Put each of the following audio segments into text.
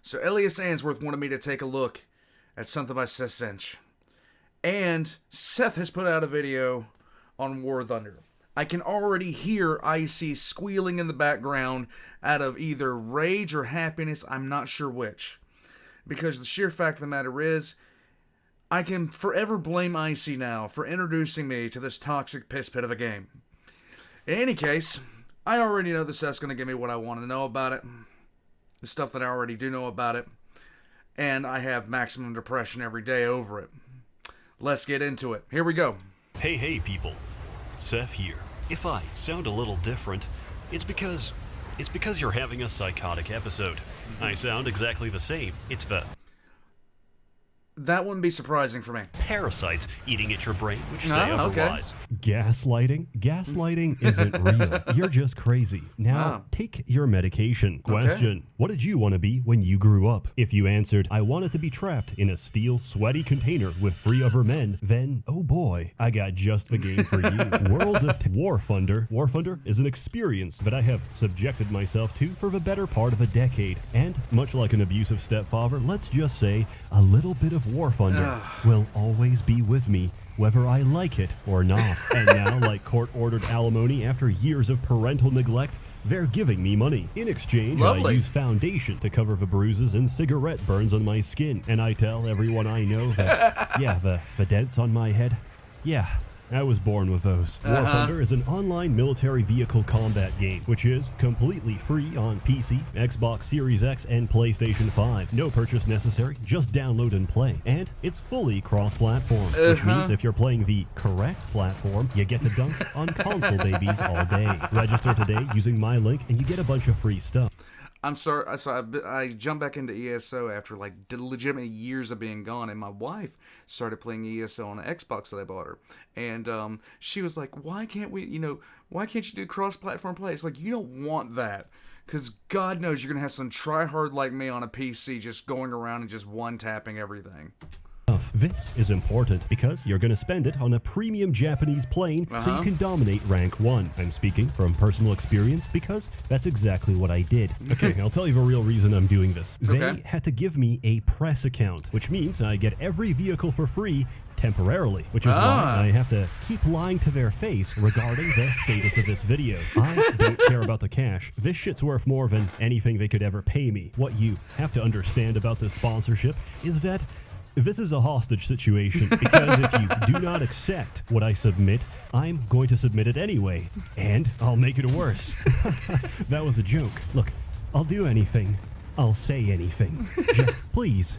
So Elias Answorth wanted me to take a look at something by SsethTzeentach. And Seth has put out a video on Warthunder. I can already hear Icy squealing in the background out of either rage or happiness, I'm not sure which. Because the sheer fact of the matter is, I can forever blame Icy now for introducing me to this toxic piss pit of a game. In any case, I already know that Seth's going to give me what I want to know about it. The stuff that I already do know about it. And I have maximum depression every day over it. Let's get into it. Here we go. Hey people, Seth here. If I sound a little different, it's because you're having a psychotic episode. I sound exactly the same. It's the That wouldn't be surprising for me. parasites eating at your brain, which say otherwise. Gaslighting? Gaslighting isn't real. You're just crazy. Now, take your medication. Question: what did you want to be when you grew up? If you answered, I wanted to be trapped in a steel, sweaty container with 3 other men, then, oh boy, I got just the game for you. World of Warthunder. Warthunder is an experience that I have subjected myself to for the better part of a decade. And, much like an abusive stepfather, let's just say, a little bit of Warthunder will always be with me, whether I like it or not. And now, like court-ordered alimony after years of parental neglect, they're giving me money. In exchange, I use foundation to cover the bruises and cigarette burns on my skin. And I tell everyone I know that, yeah, the dents on my head, yeah, I was born with those. Warthunder is an online military vehicle combat game, which is completely free on PC, Xbox Series X, and PlayStation 5. No purchase necessary, just download and play. And it's fully cross-platform, which means if you're playing the correct platform, you get to dunk on console babies all day. Register today using my link, and you get a bunch of free stuff. I'm sorry, I jumped back into ESO after like legitimate years of being gone, and my wife started playing ESO on an Xbox that I bought her, and she was like, why can't you do cross-platform play? It's like, you don't want that, because God knows you're going to have some try-hard like me on a PC just going around and just one-tapping everything. This is important because you're going to spend it on a premium Japanese plane so you can dominate rank 1. I'm speaking from personal experience because that's exactly what I did. Okay, I'll tell you the real reason I'm doing this. They had to give me a press account, which means I get every vehicle for free temporarily, which is why I have to keep lying to their face regarding the status of this video. I don't care about the cash. This shit's worth more than anything they could ever pay me. What you have to understand about this sponsorship is that this is a hostage situation, because if you do not accept what I submit, I'm going to submit it anyway, and I'll make it worse. That was a joke. Look, I'll do anything. I'll say anything. Just please,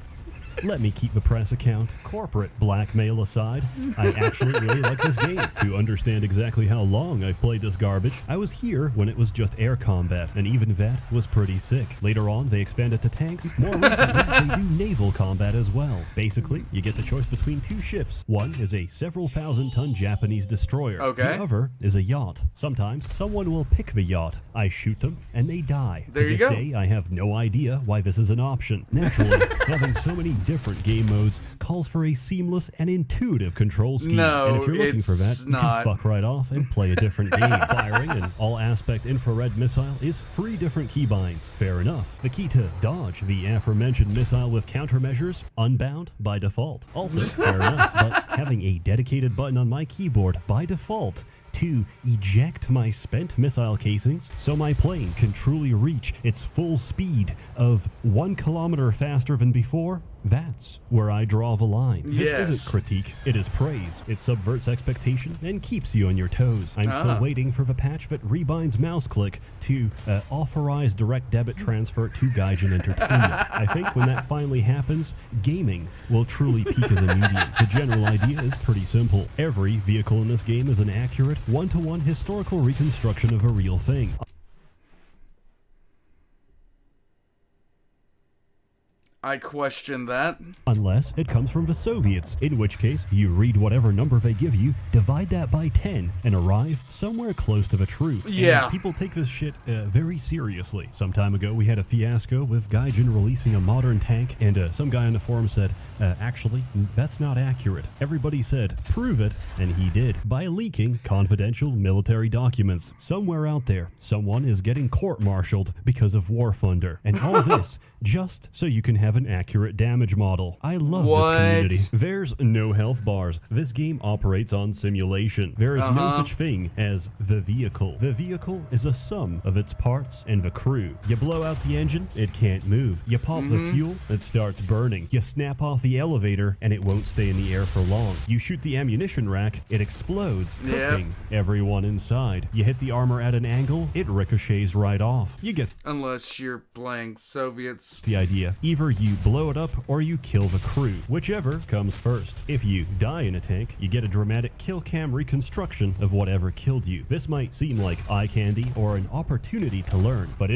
let me keep the press account. Corporate blackmail aside, I actually really like this game. To understand exactly how long I've played this garbage, I was here when it was just air combat, and even that was pretty sick. Later on, they expanded to tanks. More recently, they do naval combat as well. Basically, you get the choice between 2 ships. One is a several thousand-ton Japanese destroyer. The other is a yacht. Sometimes, someone will pick the yacht. I shoot them, and they die. There you go. To this day, I have no idea why this is an option. Naturally, having so many different game modes calls for a seamless and intuitive control scheme. And if you're looking for that, you can fuck right off and play a different game. Firing an all-aspect infrared missile is 3 different keybinds. Fair enough. The key to dodge the aforementioned missile with countermeasures, unbound by default. Also, fair enough, but having a dedicated button on my keyboard by default to eject my spent missile casings so my plane can truly reach its full speed of 1 kilometer faster than before, that's where I draw the line. This isn't critique, it is praise. It subverts expectation and keeps you on your toes. I'm still waiting for the patch that rebinds mouse click to authorize direct debit transfer to Gaijin Entertainment. I think when that finally happens, gaming will truly peak as a medium. The general idea is pretty simple. Every vehicle in this game is an accurate, one-to-one historical reconstruction of a real thing. I question that. Unless it comes from the Soviets, in which case you read whatever number they give you, divide that by 10, and arrive somewhere close to the truth. Yeah. And people take this shit very seriously. Some time ago, we had a fiasco with Gaijin releasing a modern tank, and some guy on the forum said, actually, that's not accurate. Everybody said, prove it, and he did. By leaking confidential military documents. Somewhere out there, someone is getting court-martialed because of Warthunder. And all this just so you can have an accurate damage model. I love this community. There's no health bars. This game operates on simulation. There is no such thing as the vehicle. The vehicle is a sum of its parts and the crew. You blow out the engine, it can't move. You pop the fuel, it starts burning. You snap off the elevator, and it won't stay in the air for long. You shoot the ammunition rack, it explodes, cooking everyone inside. You hit the armor at an angle, it ricochets right off. You get Unless you're playing Soviets. the idea. Either you blow it up or you kill the crew, whichever comes first. If you die in a tank, you get a dramatic kill cam reconstruction of whatever killed you. This might seem like eye candy or an opportunity to learn, but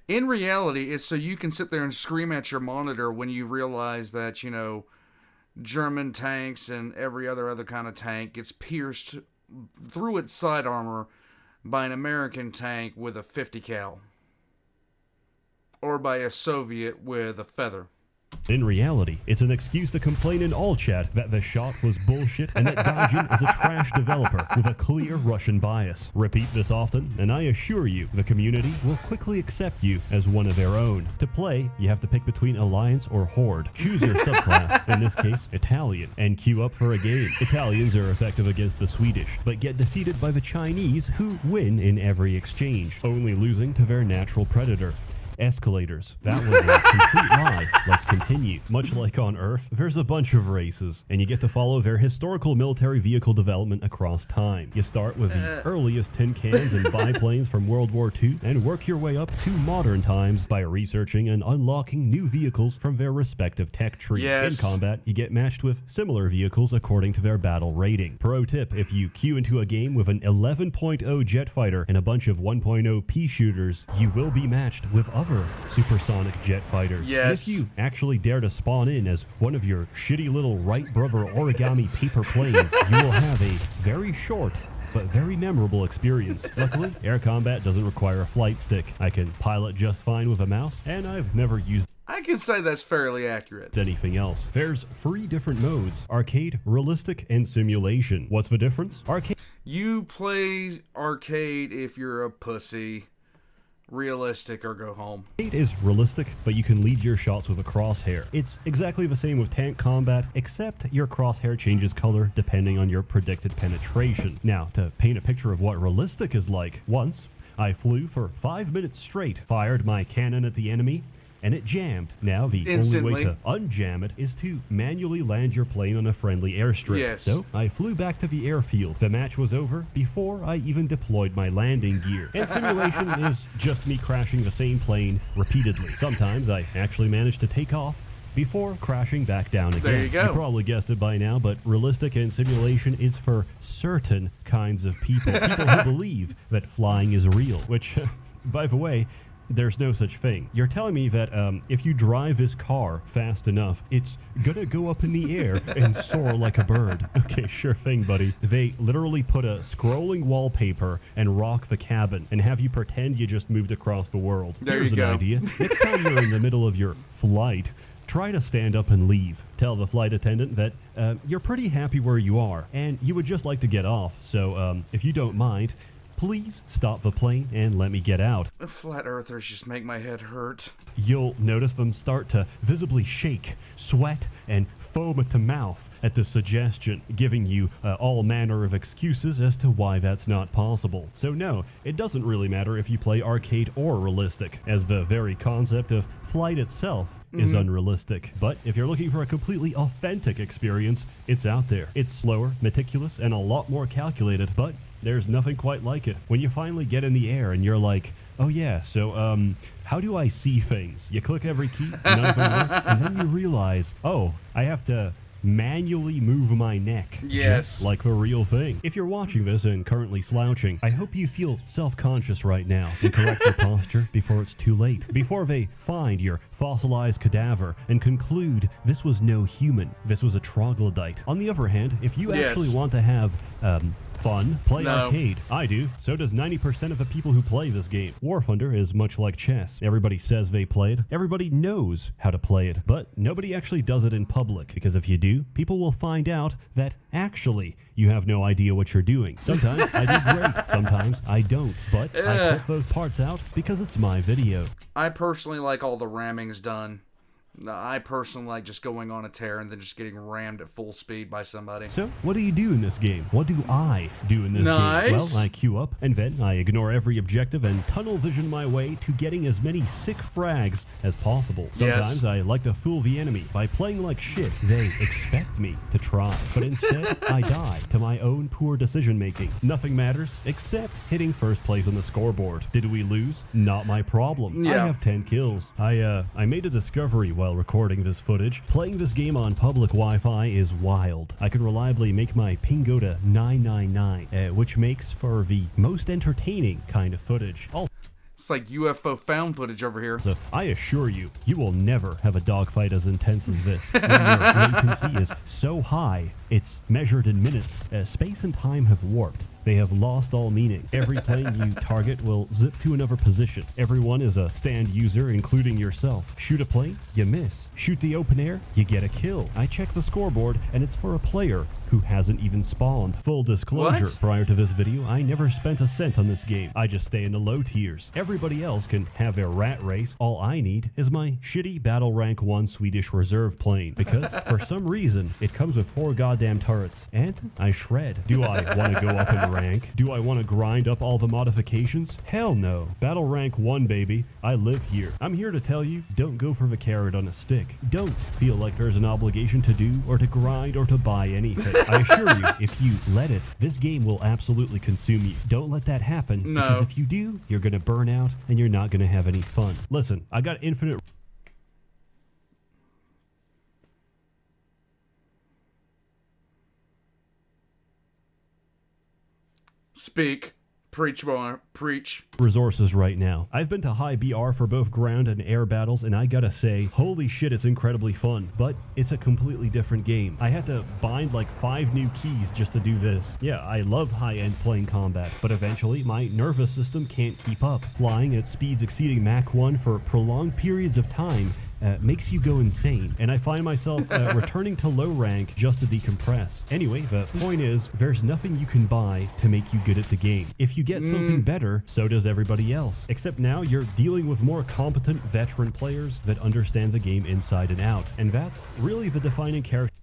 In reality, it's so you can sit there and scream at your monitor when you realize that, you know, German tanks and every other kind of tank gets pierced through its side armor by an American tank with a 50 cal. Or by a Soviet with a feather. in reality, it's an excuse to complain in all chat that the shot was bullshit and that Gaijin is a trash developer with a clear Russian bias. Repeat this often, and I assure you, the community will quickly accept you as one of their own. To play, you have to pick between Alliance or Horde. Choose your subclass, in this case, Italian, and queue up for a game. Italians are effective against the Swedish, but get defeated by the Chinese, who win in every exchange, only losing to their natural predator. Escalators. That was a complete lie. Let's continue. Much like on Earth, there's a bunch of races, and you get to follow their historical military vehicle development across time. You start with the earliest tin cans and biplanes from World War II, and work your way up to modern times by researching and unlocking new vehicles from their respective tech tree. Yes. In combat, you get matched with similar vehicles according to their battle rating. Pro tip, if you queue into a game with an 11.0 jet fighter and a bunch of 1.0 pea shooters, you will be matched with other supersonic jet fighters. Yes. And if you actually dare to spawn in as one of your shitty little Wright brother origami paper planes, you will have a very short but very memorable experience. Luckily, air combat doesn't require a flight stick. I can pilot just fine with a mouse, and I've never used I can say that's fairly accurate. anything else. There's 3 different modes: arcade, realistic, and simulation. What's the difference? Arcade You play arcade if you're a pussy. Realistic or go home. is realistic, but you can lead your shots with a crosshair. It's exactly the same with tank combat, except your crosshair changes color depending on your predicted penetration. Now, to paint a picture of what realistic is like, once I flew for 5 minutes straight, fired my cannon at the enemy, and it jammed. Now, the Instantly. only way to unjam it is to manually land your plane on a friendly airstrip. Yes. So, I flew back to the airfield. The match was over before I even deployed my landing gear. And simulation is just me crashing the same plane repeatedly. Sometimes I actually manage to take off before crashing back down again. There you go. You probably guessed it by now, but realistic and simulation is for certain kinds of people. People who believe that flying is real, which, by the way, there's no such thing. You're telling me that if you drive this car fast enough, it's gonna go up in the air and soar like a bird. Okay, sure thing, buddy. They literally put a scrolling wallpaper and rock the cabin and have you pretend you just moved across the world. There Here's you go. an idea. Next time you're in the middle of your flight, try to stand up and leave. Tell the flight attendant that you're pretty happy where you are and you would just like to get off. So if you don't mind, please stop the plane and let me get out. Flat earthers just make my head hurt. You'll notice them start to visibly shake, sweat, and foam at the mouth at the suggestion, giving you all manner of excuses as to why that's not possible. So no, it doesn't really matter if you play arcade or realistic, as the very concept of flight itself is unrealistic. But if you're looking for a completely authentic experience, it's out there. It's slower, meticulous, and a lot more calculated, but there's nothing quite like it. When you finally get in the air and you're like, oh yeah, so how do I see things? You click every key, none of them work, and then you realize, oh, I have to manually move my neck. Yes. Just like the real thing. If you're watching this and currently slouching, I hope you feel self-conscious right now and correct your posture before it's too late. Before they find your fossilized cadaver and conclude this was no human, this was a troglodyte. On the other hand, if you actually want to have fun, play arcade. I do. So does 90% of the people who play this game. Warthunder is much like chess. Everybody says they play it. Everybody knows how to play it. But nobody actually does it in public. Because if you do, people will find out that actually you have no idea what you're doing. Sometimes I do great. Sometimes I don't. But I clip those parts out because it's my video. I personally like all the rammings done. I personally like just going on a tear and then just getting rammed at full speed by somebody. So, what do you do in this game? What do I do in this game? Well, I queue up, and then I ignore every objective and tunnel vision my way to getting as many sick frags as possible. Sometimes I like to fool the enemy by playing like shit. They expect me to try, but instead I die to my own poor decision making. Nothing matters except hitting first place on the scoreboard. Did we lose? Not my problem. I have 10 kills. I made a discovery while recording this footage. Playing this game on public Wi-Fi is wild. I can reliably make my ping go to 999, which makes for the most entertaining kind of footage. It's like UFO found footage over here. So I assure you, you will never have a dogfight as intense as this. When your latency is so high, it's measured in minutes. Space and time have warped. They have lost all meaning. Every plane you target will zip to another position. Everyone is a stand user, including yourself. Shoot a plane, you miss. Shoot the open air, you get a kill. I check the scoreboard, and it's for a player who hasn't even spawned. Full disclosure, prior to this video, I never spent a cent on this game. I just stay in the low tiers. Everybody else can have their rat race. All I need is my shitty Battle Rank 1 Swedish Reserve plane, because for some reason, it comes with 4 goddamn turrets, and I shred. Do I want to go up in rank? Do I want to grind up all the modifications? Hell no. Battle Rank 1, baby. I live here. I'm here to tell you, don't go for the carrot on a stick. Don't feel like there's an obligation to do, or to grind, or to buy anything. I assure you, if you let it, this game will absolutely consume you. Don't let that happen, because if you do, you're going to burn out, and you're not going to have any fun. Listen, I got infinite... Speak. Preach, boy. Preach. Resources right now. I've been to high BR for both ground and air battles, and I gotta say, holy shit, it's incredibly fun, but it's a completely different game. I had to bind like 5 new keys just to do this. Yeah, I love high-end plane combat, but eventually my nervous system can't keep up. Flying at speeds exceeding Mach 1 for prolonged periods of time makes you go insane, and I find myself returning to low rank just to decompress. Anyway, the point is, there's nothing you can buy to make you good at the game. If you get something better, so does everybody else. Except now you're dealing with more competent veteran players that understand the game inside and out, and that's really the defining character.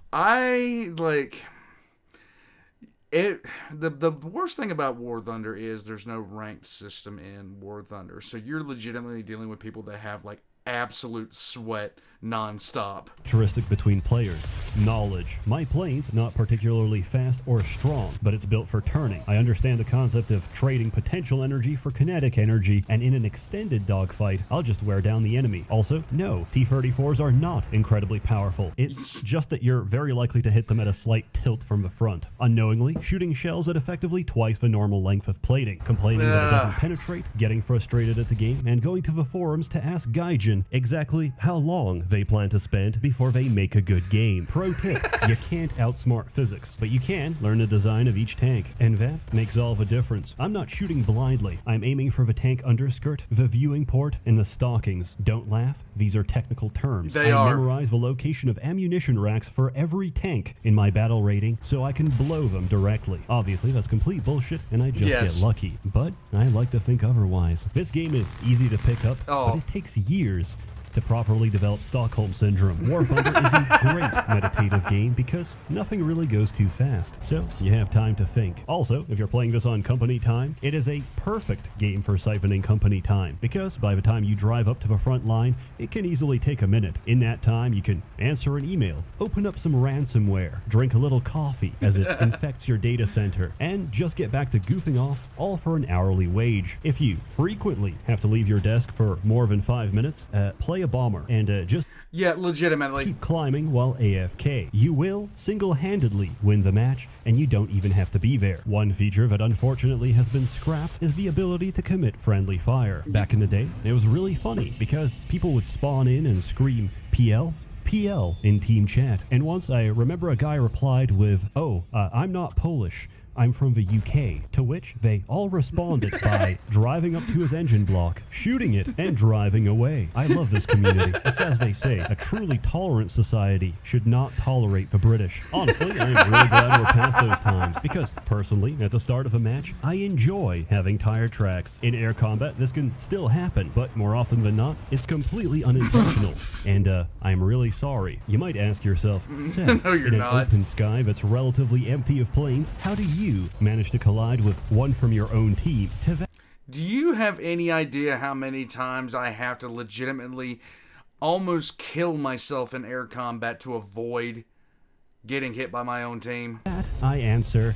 The worst thing about Warthunder is there's no ranked system in Warthunder, so you're legitimately dealing with people that have like absolute sweat non-stop. Characteristic between players. Knowledge. My plane's not particularly fast or strong, but it's built for turning. I understand the concept of trading potential energy for kinetic energy, and in an extended dogfight, I'll just wear down the enemy. Also, no, T-34s are not incredibly powerful. It's just that you're very likely to hit them at a slight tilt from the front, unknowingly shooting shells at effectively twice the normal length of plating, complaining that it doesn't penetrate, getting frustrated at the game, and going to the forums to ask Gaijin exactly how long they plan to spend before they make a good game. Pro tip, you can't outsmart physics, but you can learn the design of each tank, and that makes all the difference. I'm not shooting blindly. I'm aiming for the tank underskirt, the viewing port, and the stockings. Don't laugh, these are technical terms. I memorize the location of ammunition racks for every tank in my battle rating so I can blow them directly. Obviously, that's complete bullshit, and I just get lucky, but I like to think otherwise. This game is easy to pick up, but it takes years to properly develop Stockholm Syndrome. Warthunder is a great meditative game because nothing really goes too fast, so you have time to think. Also, if you're playing this on company time, it is a perfect game for siphoning company time, because by the time you drive up to the front line, it can easily take a minute. In that time, you can answer an email, open up some ransomware, drink a little coffee as it infects your data center, and just get back to goofing off, all for an hourly wage. If you frequently have to leave your desk for more than 5 minutes, play a bomber and just Yeah, legitimately. keep climbing while AFK. You will single-handedly win the match, and you don't even have to be there. One feature that unfortunately has been scrapped is the ability to commit friendly fire. Back in the day, it was really funny because people would spawn in and scream PL, PL in team chat. And once I remember a guy replied with, I'm not Polish, I'm from the UK, to which they all responded by driving up to his engine block, shooting it, and driving away. I love this community. It's as they say, a truly tolerant society should not tolerate the British. Honestly, I'm really glad we're past those times, because personally, at the start of a match, I enjoy having tire tracks. In air combat, this can still happen, but more often than not, it's completely unintentional. And I'm really sorry. You might ask yourself, Seth, No, you're in an not. open sky that's relatively empty of planes, how do you manage to collide with one from your own team? Do you have any idea how many times I have to legitimately almost kill myself in air combat to avoid getting hit by my own team? That I answer,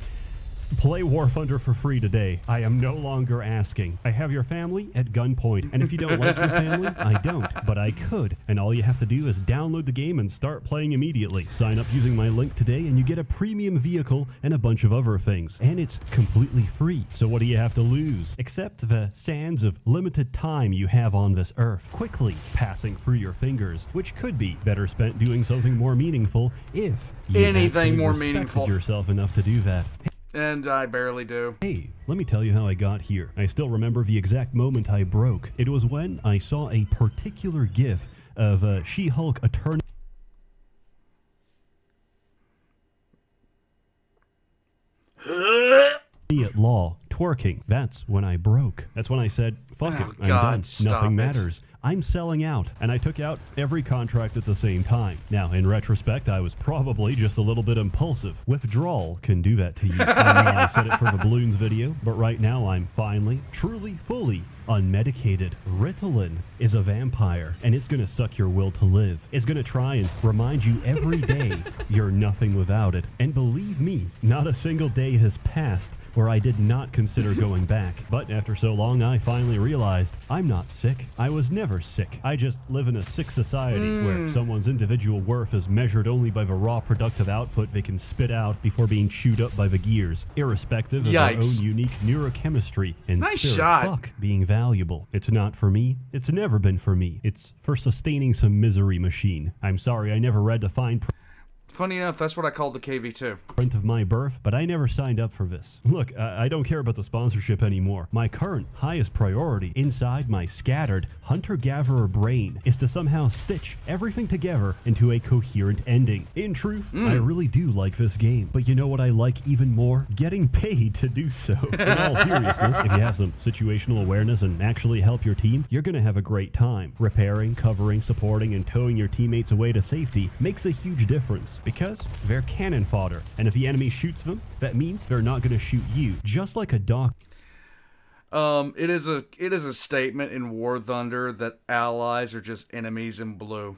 play Warthunder for free today. I am no longer asking. I have your family at gunpoint, and if you don't like your family, I don't, but I could. And all you have to do is download the game and start playing immediately. Sign up using my link today, and you get a premium vehicle and a bunch of other things. And it's completely free. So what do you have to lose? Except the sands of limited time you have on this earth, quickly passing through your fingers, which could be better spent doing something more meaningful if you Anything actually more respected meaningful. yourself enough to do that. And I barely do. Hey, let me tell you how I got here. I still remember the exact moment I broke. It was when I saw a particular GIF of She-Hulk Eternal at law twerking. That's when I broke. That's when I said, fuck it, I'm God, done. stop Nothing it. matters. I'm selling out, and I took out every contract at the same time. Now, in retrospect, I was probably just a little bit impulsive. Withdrawal can do that to you. I know I said it for the balloons video, but right now I'm finally, truly, fully unmedicated. Ritalin is a vampire, and it's gonna suck your will to live. It's gonna try and remind you every day you're nothing without it. And believe me, not a single day has passed where I did not consider going back. But after so long, I finally realized I'm not sick. I was never sick. I just live in a sick society where someone's individual worth is measured only by the raw productive output they can spit out before being chewed up by the gears, irrespective of their own Yikes. unique neurochemistry and Nice spirit. shot. Fuck being valuable. It's not for me. It's never been for me. It's for sustaining some misery machine. I'm sorry I never read the fine Funny enough, that's what I call the KV2. print of my birth, but I never signed up for this. Look, I don't care about the sponsorship anymore. My current highest priority inside my scattered hunter-gatherer brain is to somehow stitch everything together into a coherent ending. In truth, I really do like this game, but you know what I like even more? Getting paid to do so. In all seriousness, if you have some situational awareness and actually help your team, you're gonna have a great time. Repairing, covering, supporting, and towing your teammates away to safety makes a huge difference. Because they're cannon fodder, and if the enemy shoots them, that means they're not going to shoot you. Just like a doctor. It is a statement in War Thunder that allies are just enemies in blue.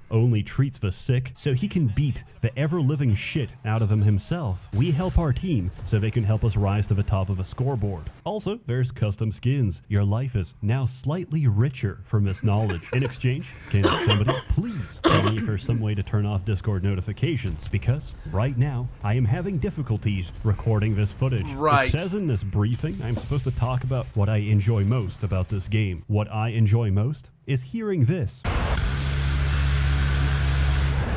Only treats the sick so he can beat the ever-living shit out of them himself. We help our team so they can help us rise to the top of a scoreboard. Also, there's custom skins. Your life is now slightly richer from this knowledge. In exchange, can somebody please tell me if there's some way to turn off Discord notifications? Because right now, I am having difficulties recording this footage. Right. It says in this briefing I'm supposed to talk about what I enjoy most about this game. What I enjoy most is hearing this.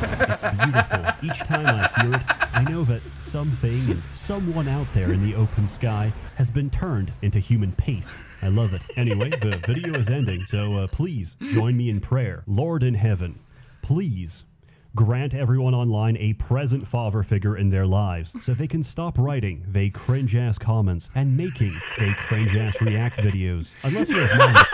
It's beautiful. Each time I hear it, I know that something and someone out there in the open sky has been turned into human paste. I love it. Anyway, the video is ending, so please join me in prayer. Lord in heaven, please grant everyone online a present father figure in their lives so they can stop writing they cringe-ass comments and making they cringe-ass react videos. Unless you're as mine.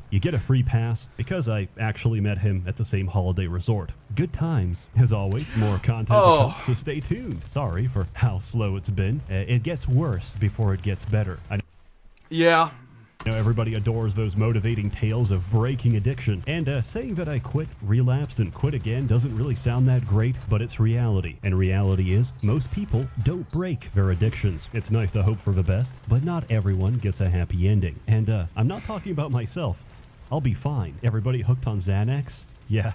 You get a free pass because I actually met him at the same holiday resort. Good times. As always, more content to come, so stay tuned. Sorry for how slow it's been. It gets worse before it gets better. Yeah. You know, everybody adores those motivating tales of breaking addiction, and saying that I quit, relapsed, and quit again doesn't really sound that great, but it's reality. And reality is, most people don't break their addictions. It's nice to hope for the best, but not everyone gets a happy ending. And I'm not talking about myself. I'll be fine. Everybody hooked on Xanax? Yeah,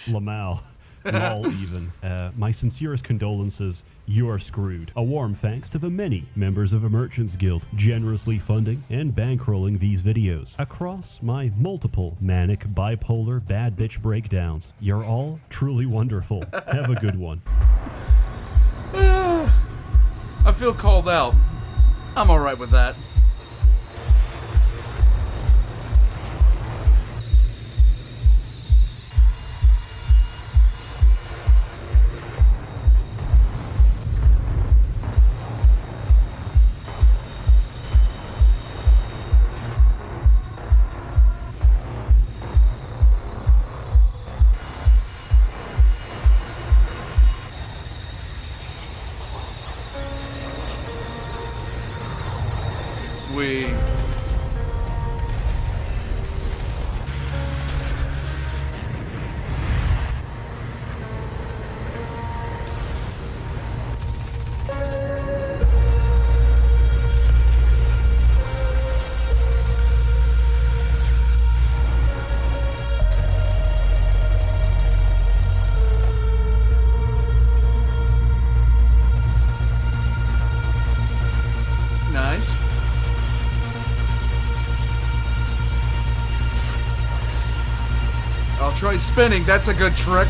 Lamau. Lol even. My sincerest condolences, you are screwed. A warm thanks to the many members of the Merchants Guild generously funding and bankrolling these videos. Across my multiple manic, bipolar, bad bitch breakdowns, you're all truly wonderful. Have a good one. I feel called out. I'm alright with that. Nice. I'll try spinning. That's a good trick.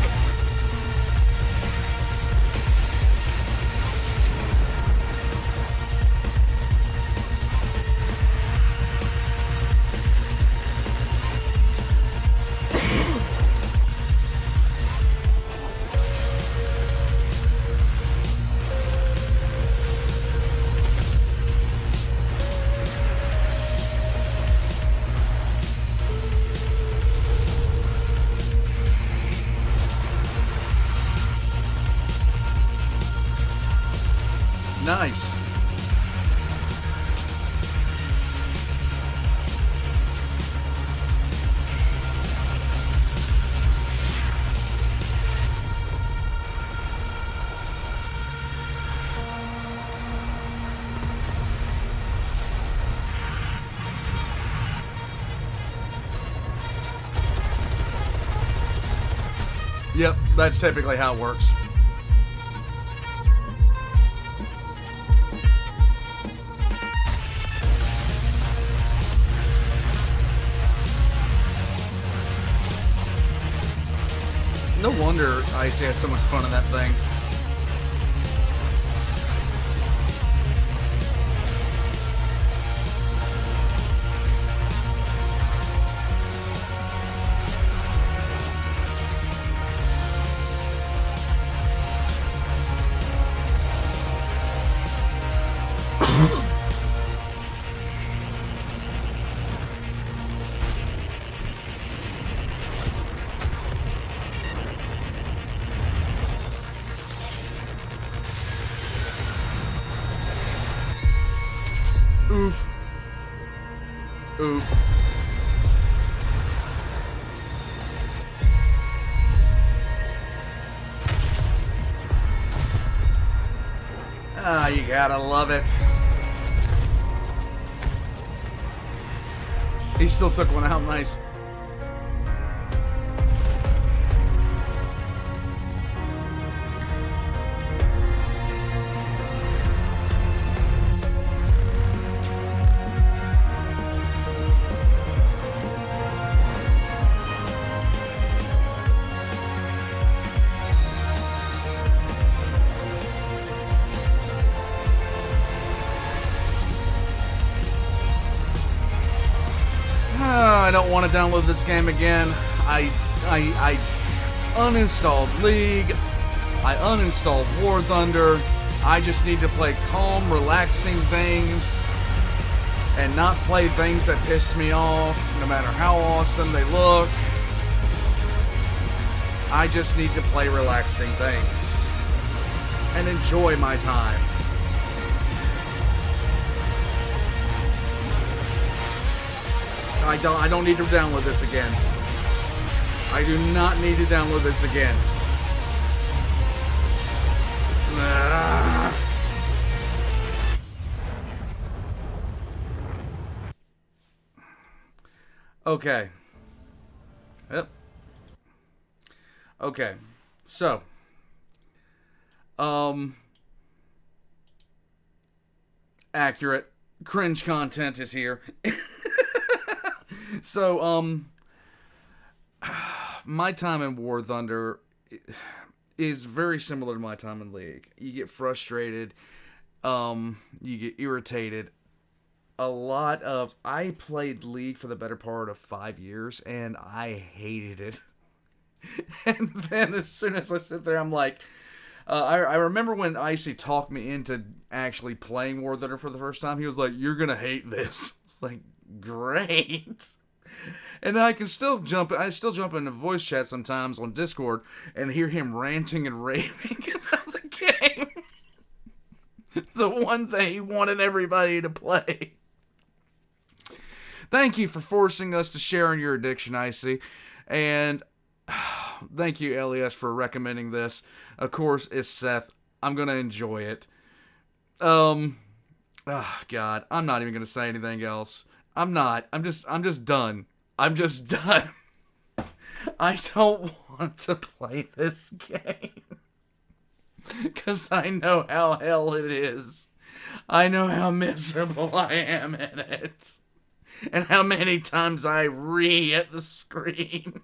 Nice. Yep, that's typically how it works. No wonder Icy has so much fun in that thing. Oof. Oof. Ah, you gotta love it. He still took one out nice. I don't want to download this game again. I uninstalled League. I uninstalled Warthunder. I just need to play calm, relaxing things and not play things that piss me off, no matter how awesome they look. I just need to play relaxing things and enjoy my time. I don't need to download this again. I do not need to download this again. Okay. Yep. Okay. So. Accurate. Cringe content is here. So, my time in Warthunder is very similar to my time in League. You get frustrated. You get irritated. I played League for the better part of 5 years, and I hated it. And then as soon as I sit there, I'm like, I remember when Icy talked me into actually playing War Thunder for the first time. He was like, "You're gonna hate this." It's like, great. And I still jump into voice chat sometimes on Discord and hear him ranting and raving about the game. The one thing he wanted everybody to play. Thank you for forcing us to share in your addiction, Icy. And thank you, Elias, for recommending this. Of course, it's Seth. I'm gonna enjoy it. Oh, God. I'm not even gonna say anything else. I'm not. I'm just done. I'm just done. I don't want to play this game. Because I know how hell it is. I know how miserable I am in it. And how many times I at the screen.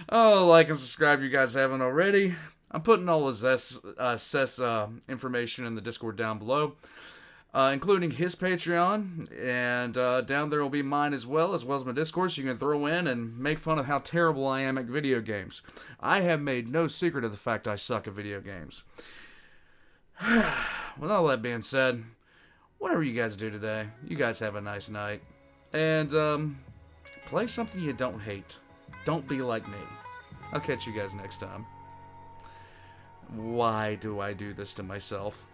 Oh, like and subscribe if you guys haven't already. I'm putting all of Seth's information in the Discord down below. Including his Patreon, and down there will be mine as well as my Discord, so you can throw in and make fun of how terrible I am at video games. I have made no secret of the fact I suck at video games. With all that being said, whatever you guys do today, you guys have a nice night. And, play something you don't hate. Don't be like me. I'll catch you guys next time. Why do I do this to myself?